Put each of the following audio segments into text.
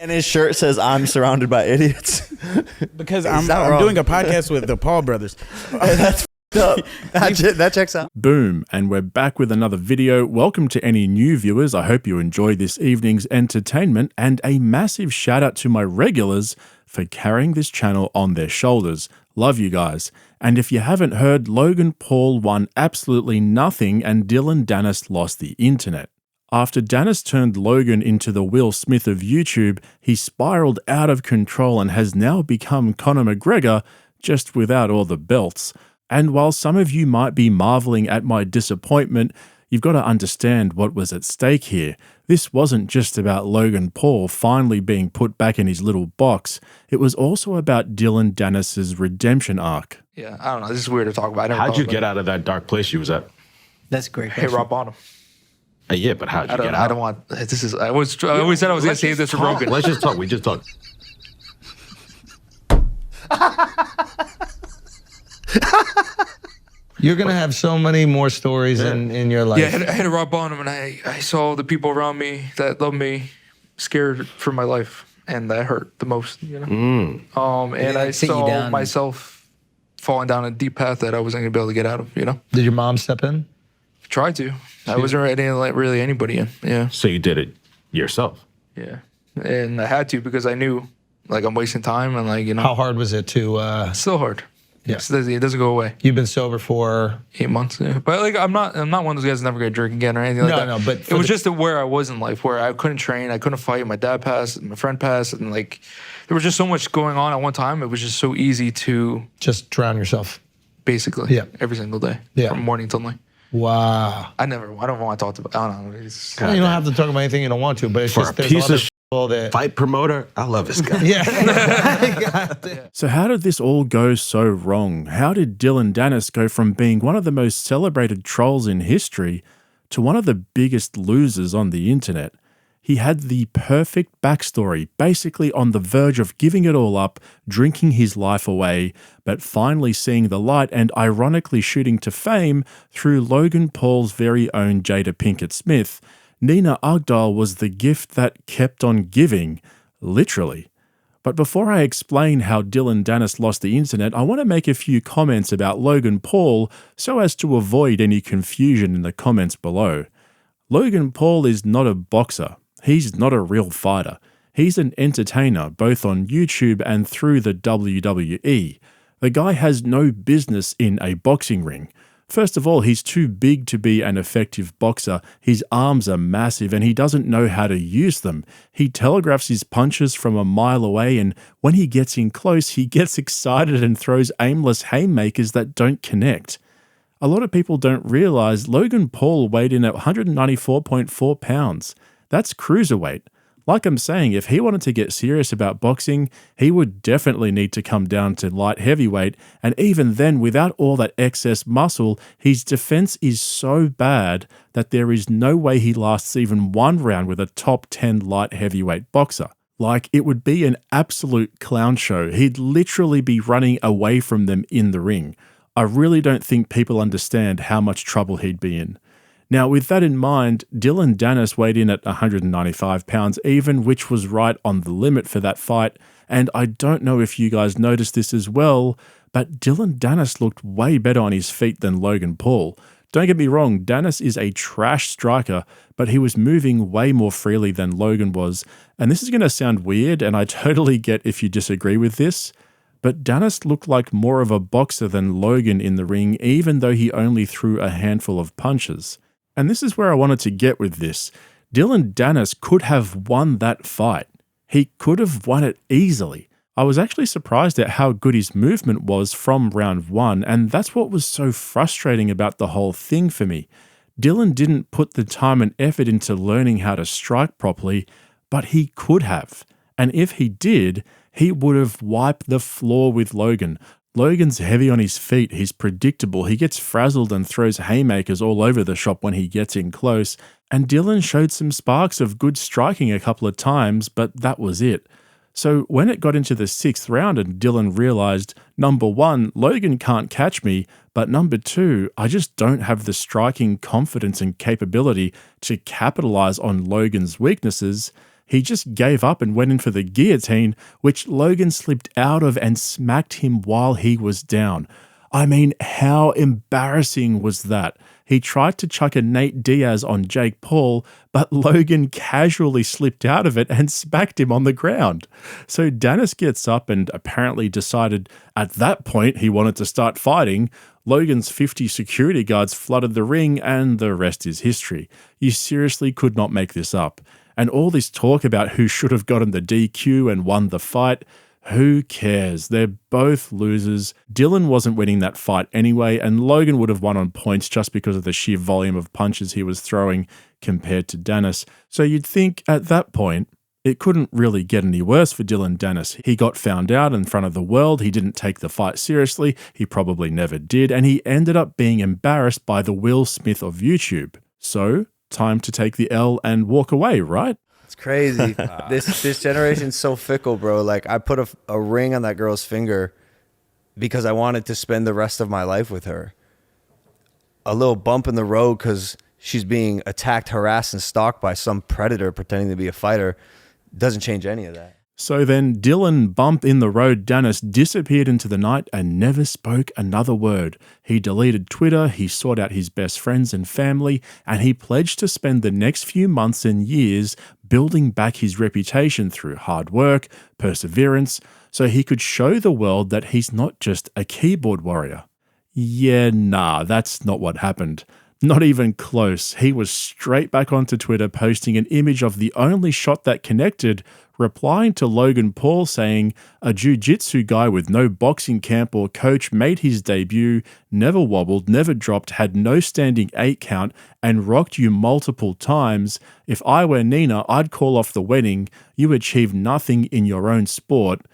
And his shirt says, "I'm surrounded by idiots." Because I'm doing a podcast with the Paul brothers. That's up. That checks out. Boom, and we're back with another video. Welcome to any new viewers. I hope you enjoy this evening's entertainment, and a massive shout out to my regulars for carrying this channel on their shoulders. Love you guys. And if you haven't heard, Logan Paul won absolutely nothing and Dillon Danis lost the internet. After Danis turned Logan into the Will Smith of YouTube, he spiraled out of control and has now become Conor McGregor, just without all the belts. And while some of you might be marveling at my disappointment, you've got to understand what was at stake here. This wasn't just about Logan Paul finally being put back in his little box. It was also about Dillon Danis' redemption arc. Yeah, I don't know. This is weird to talk about. How'd you get out of that dark place you was at? That's a great. Hey, rock bottom. Yeah, but how'd you get out? I don't want. This is. I always said I was going to save this for Rogan. Let's just talk. We just talk. You're gonna have so many more stories in your life. Yeah, I hit a rock bottom, and I saw the people around me that love me scared for my life, and that hurt the most. You know. And I saw myself falling down a deep path that I wasn't gonna be able to get out of. You know. Did your mom step in? Tried to. I wasn't ready to let really anybody in. Yeah. So you did it yourself? Yeah, and I had to because I knew like I'm wasting time and like How hard was it to? Still hard. Yeah. It doesn't go away. You've been sober for 8 months. Yeah. But like I'm not one of those guys that's never gonna drink again or anything like that. No, but it was just where I was in life, where I couldn't train, I couldn't fight. My dad passed, my friend passed, and like there was just so much going on at one time. It was just so easy to just drown yourself. Basically. Yeah. Every single day. Yeah. From morning till night. Wow. I don't want to talk about. I don't know. Well, you don't have to talk about anything you don't want to, but it's for just a piece of that fight promoter. I love this guy. Yeah. So how did this all go so wrong? How did Dillon Danis go from being one of the most celebrated trolls in history to one of the biggest losers on the internet? He had the perfect backstory, basically on the verge of giving it all up, drinking his life away, but finally seeing the light and ironically shooting to fame through Logan Paul's very own Jada Pinkett Smith. Nina Agdal was the gift that kept on giving, literally. But before I explain how Dillon Danis lost the internet, I want to make a few comments about Logan Paul so as to avoid any confusion in the comments below. Logan Paul is not a boxer. He's not a real fighter. He's an entertainer, both on YouTube and through the WWE. The guy has no business in a boxing ring. First of all, he's too big to be an effective boxer. His arms are massive and he doesn't know how to use them. He telegraphs his punches from a mile away, and when he gets in close, he gets excited and throws aimless haymakers that don't connect. A lot of people don't realize Logan Paul weighed in at 194.4 pounds. That's cruiserweight. Like I'm saying, if he wanted to get serious about boxing, he would definitely need to come down to light heavyweight, and even then, without all that excess muscle, his defense is so bad that there is no way he lasts even one round with a top 10 light heavyweight boxer. Like, it would be an absolute clown show. He'd literally be running away from them in the ring. I really don't think people understand how much trouble he'd be in. Now, with that in mind, Dillon Danis weighed in at 195 pounds even, which was right on the limit for that fight. And I don't know if you guys noticed this as well, but Dillon Danis looked way better on his feet than Logan Paul. Don't get me wrong, Danis is a trash striker, but he was moving way more freely than Logan was. And this is going to sound weird, and I totally get if you disagree with this, but Danis looked like more of a boxer than Logan in the ring, even though he only threw a handful of punches. And this is where I wanted to get with this. Dillon Danis could have won that fight. He could have won it easily. I was actually surprised at how good his movement was from round one, and that's what was so frustrating about the whole thing for me. Dillon didn't put the time and effort into learning how to strike properly, but he could have. And if he did, he would have wiped the floor with Logan. Logan's heavy on his feet, he's predictable, he gets frazzled and throws haymakers all over the shop when he gets in close, and Dillon showed some sparks of good striking a couple of times, but that was it. So when it got into the 6th round and Dillon realized, number one, Logan can't catch me, but number two, I just don't have the striking confidence and capability to capitalize on Logan's weaknesses, He just gave up and went in for the guillotine, which Logan slipped out of and smacked him while he was down. I mean, how embarrassing was that? He tried to chuck a Nate Diaz on Jake Paul, but Logan casually slipped out of it and smacked him on the ground. So Danis gets up and apparently decided at that point he wanted to start fighting. Logan's 50 security guards flooded the ring, and the rest is history. You seriously could not make this up. And all this talk about who should have gotten the DQ and won the fight, who cares? They're both losers. Dillon wasn't winning that fight anyway, and Logan would have won on points just because of the sheer volume of punches he was throwing compared to Danis. So you'd think at that point, it couldn't really get any worse for Dillon Danis. He got found out in front of the world, he didn't take the fight seriously, he probably never did, and he ended up being embarrassed by the Will Smith of YouTube. So, time to take the L and walk away, right? It's crazy. This generation's so fickle, bro. Like, I put a ring on that girl's finger because I wanted to spend the rest of my life with her. A little bump in the road because she's being attacked, harassed, and stalked by some predator pretending to be a fighter doesn't change any of that. So then Dillon bump in the road Danis disappeared into the night and never spoke another word. He deleted Twitter, he sought out his best friends and family, and he pledged to spend the next few months and years building back his reputation through hard work, perseverance, so he could show the world that he's not just a keyboard warrior. Yeah, nah, that's not what happened. Not even close. He was straight back onto Twitter posting an image of the only shot that connected, replying to Logan Paul saying, "A jiu-jitsu guy with no boxing camp or coach made his debut, never wobbled, never dropped, had no standing 8 count, and rocked you multiple times. If I were Nina, I'd call off the wedding. You achieved nothing in your own sport.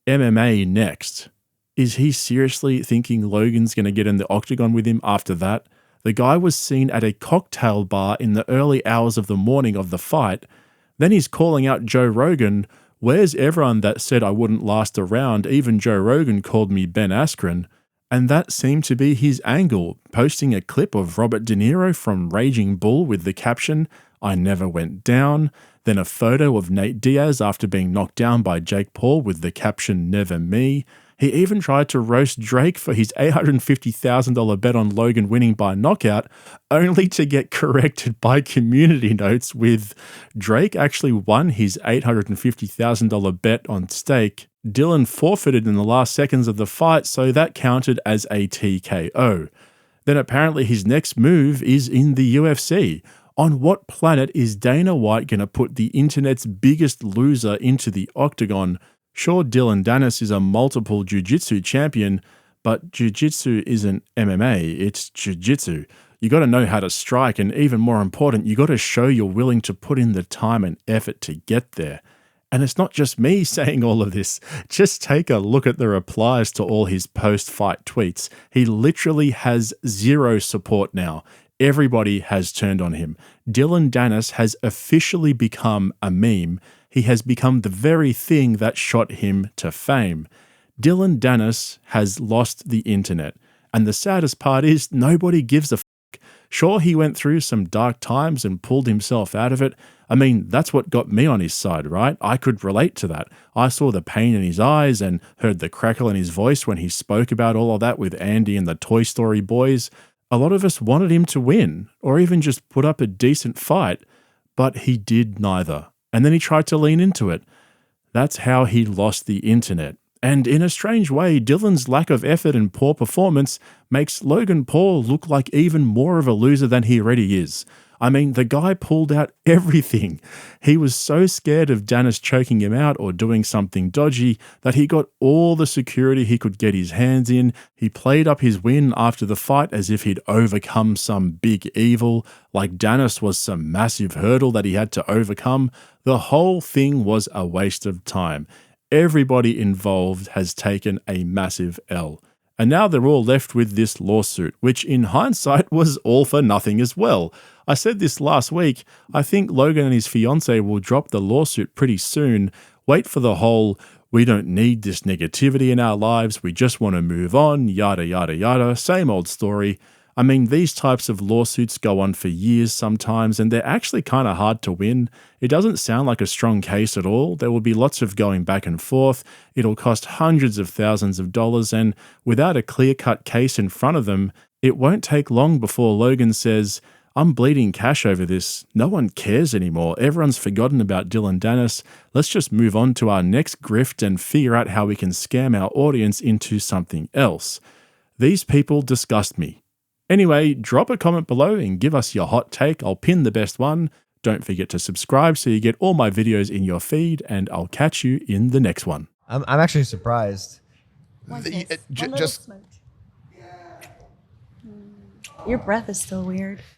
MMA next." Is he seriously thinking Logan's going to get in the octagon with him after that? The guy was seen at a cocktail bar in the early hours of the morning of the fight. Then he's calling out Joe Rogan. Where's everyone that said I wouldn't last a round? Even Joe Rogan called me Ben Askren. And that seemed to be his angle, posting a clip of Robert De Niro from Raging Bull with the caption, "I never went down." Then a photo of Nate Diaz after being knocked down by Jake Paul with the caption, "Never me." He even tried to roast Drake for his $850,000 bet on Logan winning by knockout, only to get corrected by community notes with Drake actually won his $850,000 bet on stake. Dillon forfeited in the last seconds of the fight, so that counted as a TKO. Then apparently his next move is in the UFC. On what planet is Dana White going to put the internet's biggest loser into the octagon? Sure, Dillon Danis is a multiple jiu-jitsu champion, but jiu-jitsu isn't MMA, it's jiu-jitsu. You got to know how to strike, and even more important, you got to show you're willing to put in the time and effort to get there. And it's not just me saying all of this. Just take a look at the replies to all his post-fight tweets. He literally has zero support now. Everybody has turned on him. Dillon Danis has officially become a meme. He has become the very thing that shot him to fame. Dillon Danis has lost the internet. And the saddest part is nobody gives a f***. Sure, he went through some dark times and pulled himself out of it. I mean, that's what got me on his side, right? I could relate to that. I saw the pain in his eyes and heard the crackle in his voice when he spoke about all of that with Andy and the Toy Story boys. A lot of us wanted him to win, or even just put up a decent fight, but he did neither. And then he tried to lean into it. That's how he lost the internet. And in a strange way, Dillon's lack of effort and poor performance makes Logan Paul look like even more of a loser than he already is. I mean, the guy pulled out everything. He was so scared of Danis choking him out or doing something dodgy that he got all the security he could get his hands in. He played up his win after the fight as if he'd overcome some big evil, like Danis was some massive hurdle that he had to overcome. The whole thing was a waste of time. Everybody involved has taken a massive L. And now they're all left with this lawsuit, which in hindsight was all for nothing as well. I said this last week, I think Logan and his fiancée will drop the lawsuit pretty soon. Wait for the whole, we don't need this negativity in our lives, we just want to move on, yada yada yada, same old story. I mean, these types of lawsuits go on for years sometimes, and they're actually kind of hard to win. It doesn't sound like a strong case at all. There will be lots of going back and forth. It'll cost hundreds of thousands of dollars, and without a clear-cut case in front of them, it won't take long before Logan says, "I'm bleeding cash over this. No one cares anymore. Everyone's forgotten about Dillon Danis. Let's just move on to our next grift and figure out how we can scam our audience into something else." These people disgust me. Anyway, drop a comment below and give us your hot take. I'll pin the best one. Don't forget to subscribe so you get all my videos in your feed, and I'll catch you in the next one. I'm actually surprised. Just your breath is still weird.